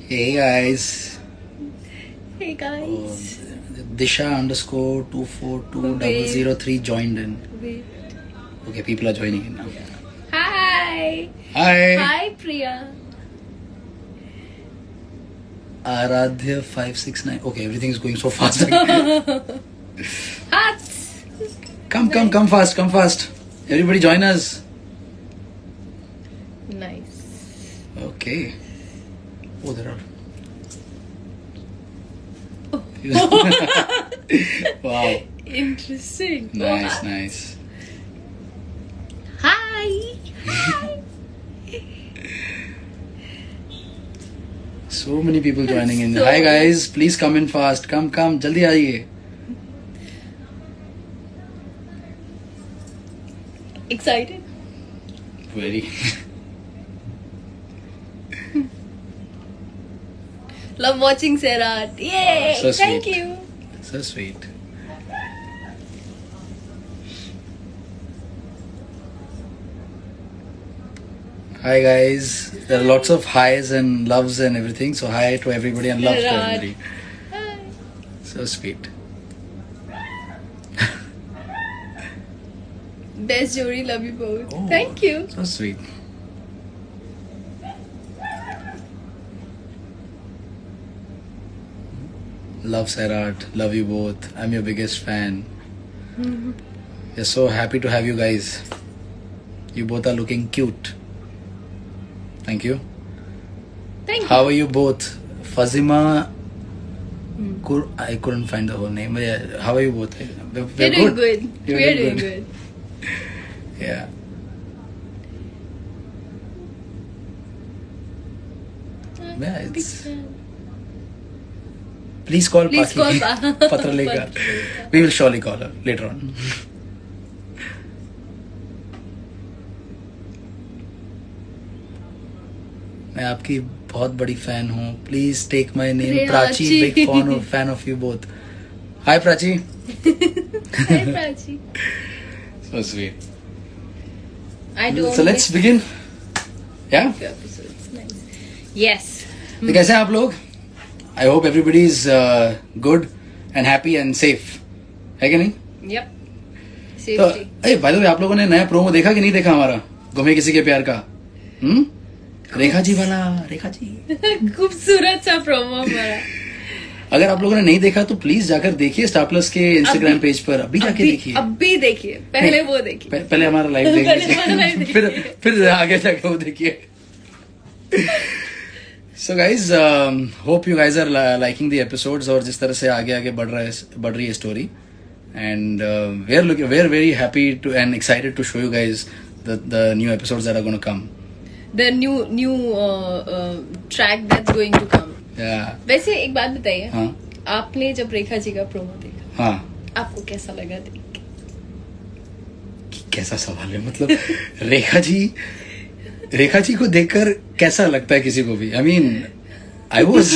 Hey guys. Hey guys. Disha_2420003 joined in. Wait. Okay, people are joining in now. Hi. Hi. Hi, Priya. Aradhya 569. Okay, everything is going so fast. Hearts. Come fast. Everybody join us. Nice. Okay. Oh, there are. Wow. Interesting. Nice. Hi. So many people joining in. So- Hi guys, please come in fast. Come, jaldi आइए. Excited? Very. Love watching Serat. Yay. So Thank sweet. you. So sweet. Hi guys. There are lots of highs and loves and everything. So hi to everybody and love to Serat. everybody. Hi. So sweet. Best Jory, love you both. Oh, Thank you. So sweet. Love Sarat. Love you both. I'm your biggest fan. We're so happy to have you guys. You both are looking cute. Thank you. Thank you. How are you both? Fazima. I couldn't find the whole name. But yeah, how are you both? We're doing good. You're We're doing good. Yeah. Yeah, Big it's- fan. Please call Please Paki. call Patra lekar. We will surely call her later on. मैं आपकी बहुत बड़ी fan हूँ. Please take my name Prachi. Big fan of you both. Hi Prachi. Hi, Prachi. So sweet. I don't So let's begin. Yeah. few episodes. Nice. Yes. तो कैसे हैं आप लोग? I hope everybody is good and happy and safe. है कि नहीं? Yep. तो Safety. भाई लोग आप लोगों ने नया प्रोमो देखा कि नहीं देखा हमारा गुमे किसी के प्यार का? रेखा जी वाला. रेखा जी. खूबसूरत सा प्रोमो हमारा. अगर आप लोगों ने नहीं देखा तो प्लीज जाकर देखिए स्टार प्लस के इंस्टाग्राम पेज पर. अभी जाके देखिए. अभी देखिए. पहले वो देखिए. पहले हमारा लाइव पहले हमारा live देखिए. देखिए. फिर आगे जाके वो देखिए. So guys, hope you guys are liking the episodes और जिस तरह से आगे बढ़ रही है story. And we're very happy to and excited to show you guys the new episodes that are going to come. The new track that's going to come. Yeah. वैसे एक बात बताइए. हाँ. आपने जब रेखा जी का प्रोमो देखा, हाँ. आपको कैसा लगा देख के? कैसा सवाल है. मतलब रेखा जी को देखकर कैसा लगता है किसी को भी. I mean I was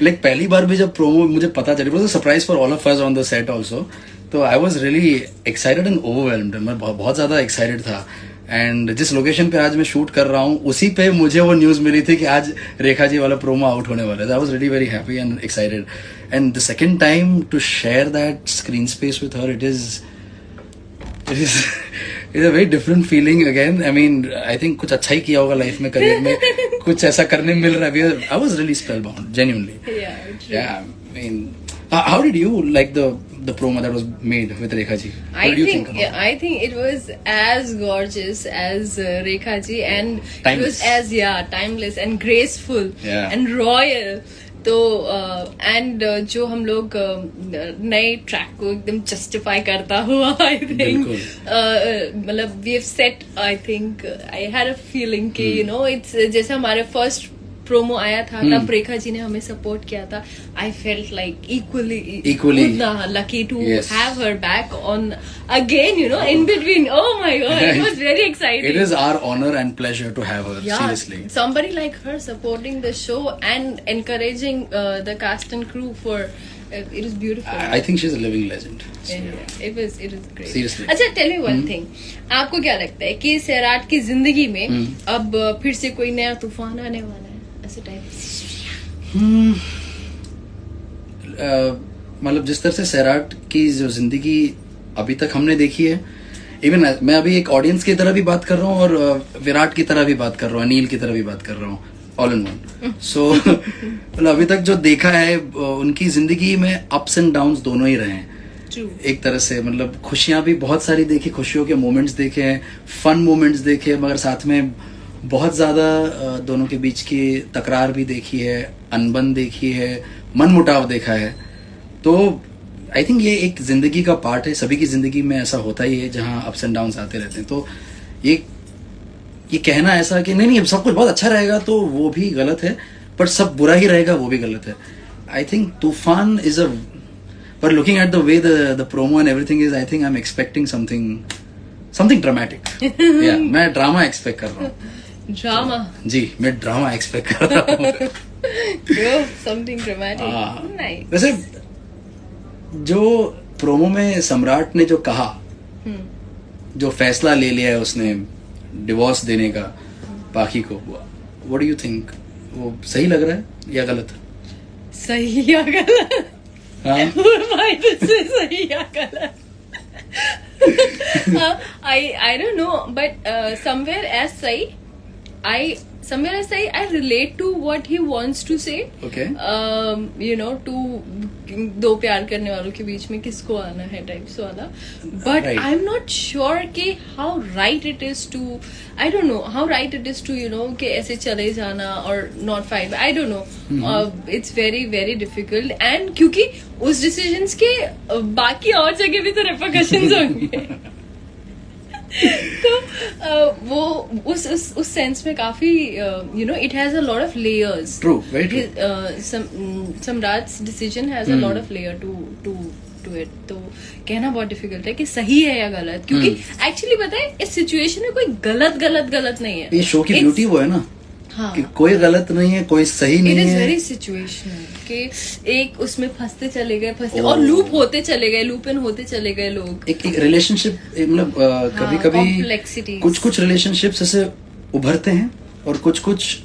like पहली बार भी जब प्रोमो मुझे पता चली, surprise for all of us on the set also. तो I was really excited and overwhelmed. मैं बहुत ज्यादा एक्साइटेड था. एंड जिस लोकेशन पे आज मैं शूट कर रहा हूँ उसी पे मुझे वो न्यूज मिली थी कि आज रेखा जी वाला प्रोमो आउट होने वाला है. I was really very happy and excited. And the second time to share that screen space with her, it is It's a very different feeling again. I mean, I think कुछ अच्छा ही किया होगा life में, career में कुछ ऐसा करने मिल रहा है. I was really spellbound, genuinely. Yeah, true. Yeah, I mean, how did you like the promo that was made with Rekha ji? What did you think about it? I think it was as gorgeous as Rekha ji, and Timeless. it was timeless and graceful. Yeah. And royal. तो and जो हम लोग नए track को एकदम justify करता हुआ I think मतलब we have set I think I had a feeling कि यू नो इट्स जैसे हमारे फर्स्ट प्रोमो आया था तब रेखा जी ने हमें सपोर्ट किया था. I felt like equally lucky to have her back on again you know in between. Oh my god, it was very exciting. It is our honor and pleasure to have her. Seriously, somebody like her supporting the show and encouraging the cast and crew for it is beautiful. I think she's a living legend. So, Yeah, it was great. Seriously. अच्छा, tell me one thing. आपको क्या लगता है कि सैराट की जिंदगी में अब फिर से कोई नया तूफान आने वाला है ऐसे टाइप? मतलब जिस तरह से सैराट की जो जिंदगी अभी तक हमने देखी है, इवन मैं अभी एक ऑडियंस की तरह भी बात कर रहा हूँ और विराट की तरह भी बात कर रहा हूँ, अनिल की तरह भी बात कर रहा हूँ, ऑल इन वन. सो मतलब अभी तक जो देखा है उनकी जिंदगी में अप्स एंड डाउन्स दोनों ही रहे हैं. एक तरह से मतलब खुशियां भी बहुत सारी देखी, खुशियों के मोमेंट्स देखे हैं, फन मोमेंट्स देखे, मगर साथ में बहुत ज्यादा दोनों के बीच की तकरार भी देखी है, अनबन देखी है, मनमुटाव देखा है. तो आई थिंक ये एक जिंदगी का पार्ट है, सभी की जिंदगी में ऐसा होता ही है जहां अप्स एंड डाउन्स आते रहते हैं. तो ये कहना ऐसा कि नहीं नहीं सब कुछ बहुत अच्छा रहेगा तो वो भी गलत है, पर सब बुरा ही रहेगा वो भी गलत है. आई थिंक तूफान इज अ, पर looking at the way the Promos and everything is, I think I am expecting something dramatic. या मैं ड्रामा एक्सपेक्ट कर रहा हूँ. ड्रामा जी, मैं ड्रामा एक्सपेक्ट कर रहा हूँ. Something dramatic. नाइस. वैसे जो प्रोमो में सम्राट ने जो कहा, जो फैसला ले लिया है उसने डिवोर्स देने का पाखी को, व्हाट डू यू थिंक, वो सही लग रहा है या गलत? सही या गलत? हाँ? सही या गलत? I don't know, but somewhere as I relate to what he wants to say. Okay. To दो प्यार करने वालों के बीच में किसको आना है टाइप्स वाला. But Right. I'm not sure कि how right it is to, I don't know how right it is to कि ऐसे चले जाना or not fight. I don't know. It's very very difficult, and क्योंकि उस decisions के बाकी और जगह भी तो repercussions होंगे. तो वो उस सेंस में काफी it has a lot of layers. True, very true. Samrat's decision has a lot of layer to it. तो कहना बहुत डिफिकल्ट है कि सही है या गलत, क्योंकि एक्चुअली पता है इस सिचुएशन में कोई गलत नहीं है. ये शो की ब्यूटी वो है ना, हाँ, कि कोई गलत नहीं है, कोई सही नहीं है. इट इज वेरी सिचुएशनल कि एक उसमें फंसते चले गए और लूप होते चले गए, लूप इन होते चले गए लोग. एक रिलेशनशिप मतलब कभी complexity. कुछ रिलेशनशिप्स ऐसे उभरते हैं और कुछ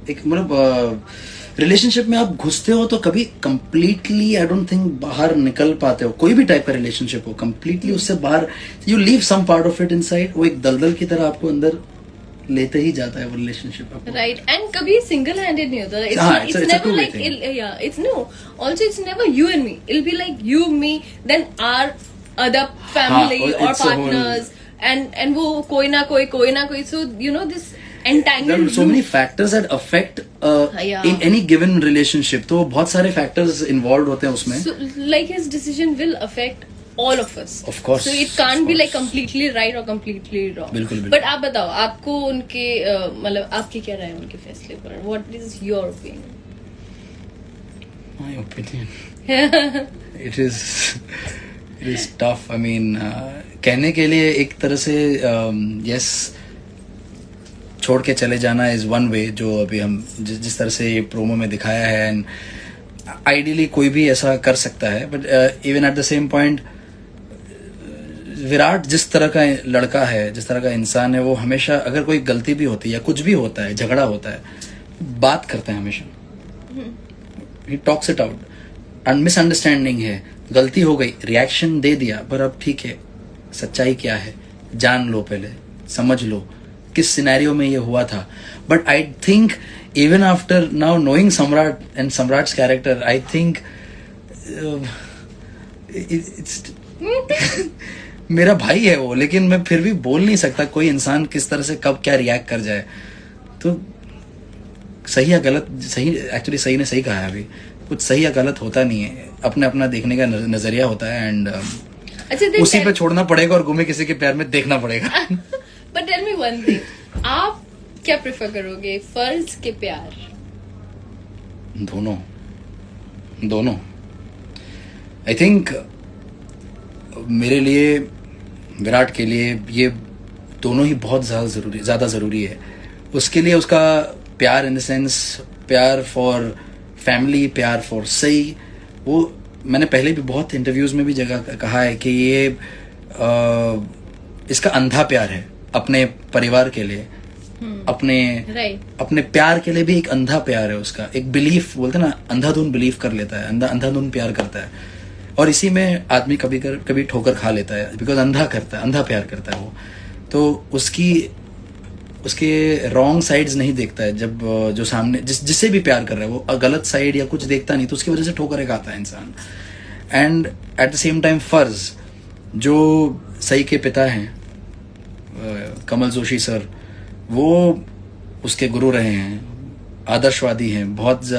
एक मतलब रिलेशनशिप में आप घुसते हो तो कभी कंप्लीटली आई डोंट थिंक बाहर निकल पाते हो. कोई भी टाइप का रिलेशनशिप हो, कंप्लीटली उससे बाहर you leave some part of it inside. वो एक दलदल की तरह आपको अंदर लेते ही जाता है वो रिलेशनशिप. राइट. एंड कभी सिंगल हैंडेड नहीं होता. It's never like it's no. Also, it's never you and me. It'll be like you, me, then our other family or partners, and वो कोई ना कोई. So this entanglement. There are so many factors that affect in any given relationship. तो बहुत सारे factors involved होते हैं उसमें. So like his decision will affect all of us. Of course. So it can't be like completely right or completely wrong. बिल्कुल. But आप बताओ, आपको उनके मतलब आपकी क्या राय है उनके फैसले पर? What is your opinion? My opinion. It is tough. I mean, कहने के लिए एक तरह से yes, छोड़ के चले जाना is one way, जो अभी हम जिस तरह से ये प्रोमो में दिखाया है, and ideally कोई भी ऐसा कर सकता है. But even at the same point, Virat जिस तरह का लड़का है, जिस तरह का इंसान है, वो हमेशा अगर कोई गलती भी होती है या कुछ भी होता है, झगड़ा होता है, बात करते हैं हमेशा. He talks it out. And misunderstanding है, गलती हो गई, रिएक्शन दे दिया, पर अब ठीक है, सच्चाई क्या है जान लो, पहले समझ लो किस सिनेरियो में ये हुआ था. But I think even after now knowing सम्राट एंड सम्राट्स कैरेक्टर, आई थिंक मेरा भाई है वो, लेकिन मैं फिर भी बोल नहीं सकता कोई इंसान किस तरह से कब क्या रिएक्ट कर जाए. तो सही या गलत, सही एक्चुअली सही ने सही कहा है, अभी कुछ सही या गलत होता नहीं है, अपने अपना देखने का नजरिया होता है. एंड उसी पे छोड़ना पड़ेगा और घूमे किसी के प्यार में देखना पड़ेगा. But tell me one thing, आप क्या प्रेफर करोगे, फर्ज के प्यार? दोनों. आई थिंक मेरे लिए, विराट के लिए ये दोनों ही बहुत ज्यादा जरूरी है. उसके लिए उसका प्यार इन द सेंस प्यार फॉर फैमिली, प्यार फॉर सही, वो मैंने पहले भी बहुत इंटरव्यूज में भी जगह कहा है कि ये इसका अंधा प्यार है अपने परिवार के लिए. अपने राइट अपने प्यार के लिए भी एक अंधा प्यार है उसका, एक बिलीफ बोलते हैं ना, अंधाधुन बिलीव कर लेता है, अंधाधुन प्यार करता है, और इसी में आदमी कभी ठोकर खा लेता है, बिकॉज अंधा प्यार करता है वो। तो उसके रॉन्ग साइड्स नहीं देखता है, जब जो सामने जिससे भी प्यार कर रहा है वो गलत साइड या कुछ देखता नहीं, तो उसकी वजह से ठोकरें खाता है इंसान। And at the same time फर्ज जो सई के पिता हैं, कमल जोशी सर, वो उसके गुरु रहे हैं, आदर्शवादी हैं, बहुत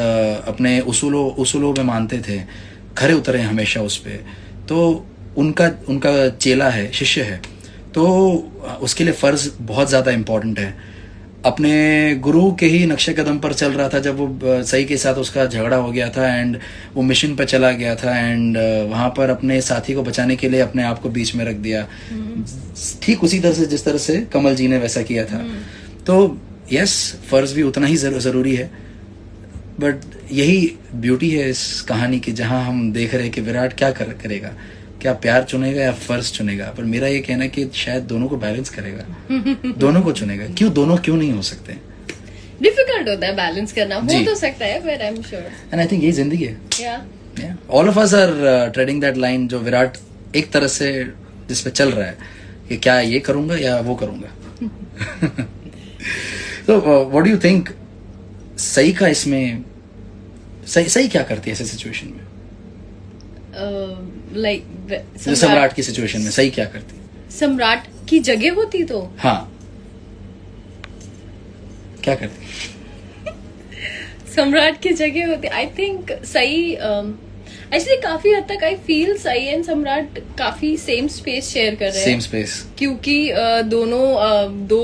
अपने उसूलों में मानते थे, खरे उतरे हैं हमेशा उस पे। तो उनका चेला है, शिष्य है, तो उसके लिए फर्ज बहुत ज़्यादा इम्पोर्टेंट है। अपने गुरु के ही नक्शे कदम पर चल रहा था जब वो सई के साथ उसका झगड़ा हो गया था, एंड वो मिशन पर चला गया था, एंड वहाँ पर अपने साथी को बचाने के लिए अपने आप को बीच में रख दिया, ठीक उसी तरह से जिस तरह से कमल जी ने वैसा किया था। तो यस, फर्ज भी उतना ही जरूरी है, बट यही ब्यूटी है इस कहानी की, जहां हम देख रहे हैं कि विराट क्या करेगा, क्या प्यार चुनेगा या फर्ज चुनेगा। पर मेरा ये कहना है कि शायद दोनों को बैलेंस करेगा, दोनों को चुनेगा। दोनों क्यों नहीं हो सकते? डिफिकल्ट होता है बैलेंस करना, हो तो सकता है, but I am sure, and I think यही जिंदगी है। All of us are treading that line, जो विराट एक तरह से जिस पे चल रहा है कि क्या ये करूंगा या वो करूंगा। तो व्हाट डू यू थिंक, सही का इसमें सही क्या करती है ऐसे सिचुएशन में? लाइक सम्राट की सिचुएशन में सही क्या करती? सम्राट की जगह होती तो हाँ, क्या करती? सम्राट की जगह होती, आई थिंक सही एक्चुअली काफी हद तक आई फील सही एंड सम्राट काफी सेम स्पेस शेयर कर रहे हैं, सेम स्पेस, क्योंकि दोनों दो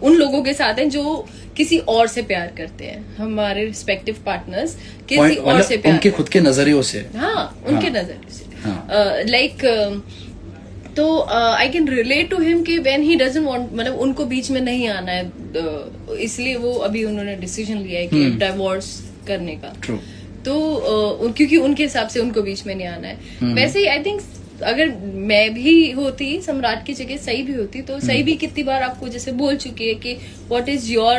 उन लोगों के साथ हैं जो किसी और से प्यार करते हैं, हमारे रिस्पेक्टिव पार्टनर्स किसी और से प्यार, उनके खुद के नजरियों से, हाँ उनके नजरिए से, लाइक तो I can relate to him कि व्हेन ही डजंट वांट, मतलब उनको बीच में नहीं आना है, इसलिए वो अभी उन्होंने डिसीजन लिया है कि डिवोर्स करने का। True. तो क्योंकि उनके हिसाब से उनको बीच में नहीं आना है। वैसे ही आई थिंक अगर मैं भी होती सम्राट की जगह, सही भी होती, तो सही भी कितनी बार आपको जैसे बोल चुकी है कि व्हाट इज योर